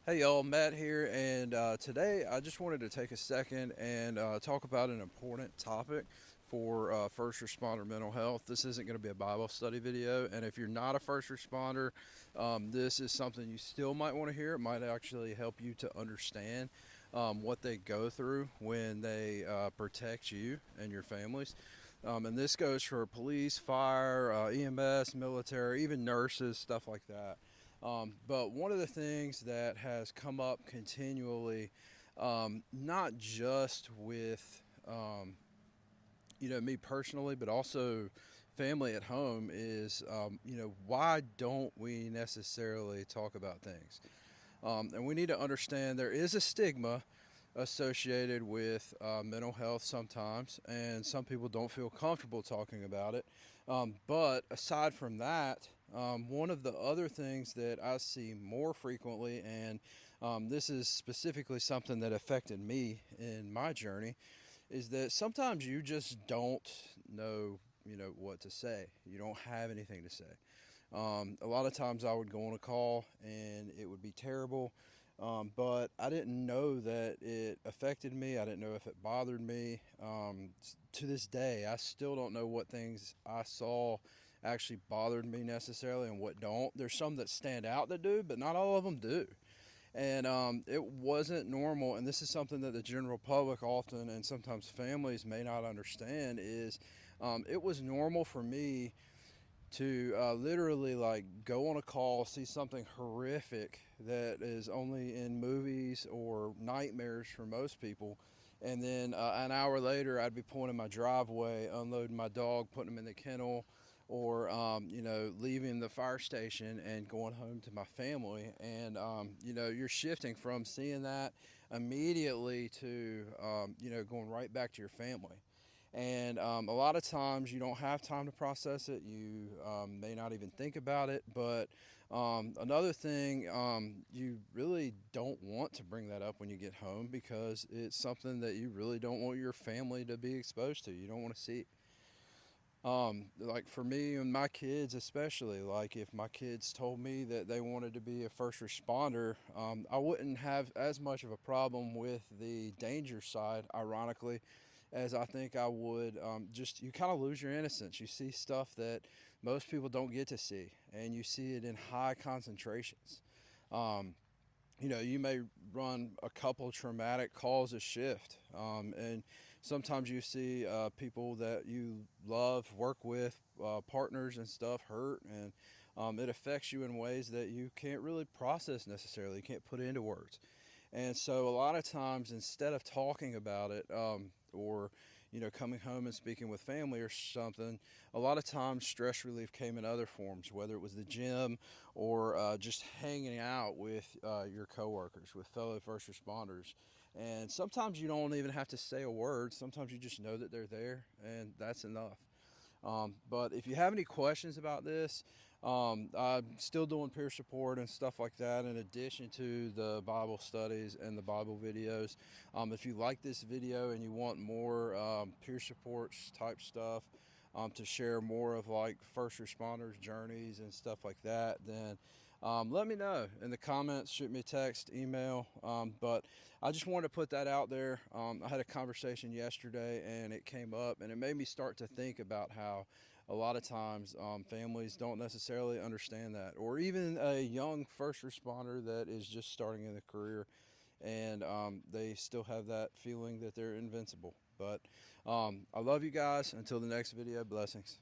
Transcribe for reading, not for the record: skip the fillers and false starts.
Hey y'all, Matt here, and today I just wanted to take a second and talk about an important topic for first responder mental health. This isn't going to be a Bible study video, and if you're not a first responder, this is something you still might want to hear. It might actually help you to understand what they go through when they protect you and your families. And this goes for police, fire, EMS, military, even nurses, stuff like that. But one of the things that has come up continually, not just with me personally, but also family at home, is why don't we necessarily talk about things? And we need to understand there is a stigma associated with mental health sometimes, and some people don't feel comfortable talking about it. But aside from that, one of the other things that I see more frequently, and this is specifically something that affected me in my journey, is that sometimes you just don't know, what to say. You don't have anything to say. A lot of times I would go on a call and it would be terrible, but I didn't know that it affected me. I didn't know if it bothered me. To this day, I still don't know what things I saw actually bothered me necessarily and what don't. There's some that stand out that do, but not all of them do. And it wasn't normal, and this is something that the general public often and sometimes families may not understand, is it was normal for me to literally like go on a call, see something horrific that is only in movies or nightmares for most people, and then an hour later I'd be pulling in my driveway, unloading my dog, putting him in the kennel, or leaving the fire station and going home to my family. And you're shifting from seeing that immediately to going right back to your family. And a lot of times you don't have time to process it. You may not even think about it. But another thing, you really don't want to bring that up when you get home because it's something that you really don't want your family to be exposed to. You don't want to see. Like for me and my kids, especially, like if my kids told me that they wanted to be a first responder, I wouldn't have as much of a problem with the danger side, ironically, as I think I would. Just you kind of lose your innocence. You see stuff that most people don't get to see, and you see it in high concentrations. Um, you may run a couple traumatic calls a shift. And sometimes you see people that you love, work with, partners and stuff hurt, and it affects you in ways that you can't really process necessarily. You can't put into words. And so a lot of times, instead of talking about it, or coming home and speaking with family or something, a lot of times stress relief came in other forms, whether it was the gym or just hanging out with your coworkers, with fellow first responders. And sometimes you don't even have to say a word. Sometimes you just know that they're there, and that's enough. But if you have any questions about this, I'm still doing peer support and stuff like that in addition to the Bible studies and the Bible videos. If you like this video and you want more peer support type stuff, to share more of like first responders journeys and stuff like that, then let me know in the comments. Shoot me a text, email. But I just wanted to put that out there. I had a conversation yesterday and it came up, and it made me start to think about how a lot of times families don't necessarily understand that, or even a young first responder that is just starting in a career, and they still have that feeling that they're invincible. But I love you guys. Until the next video, blessings.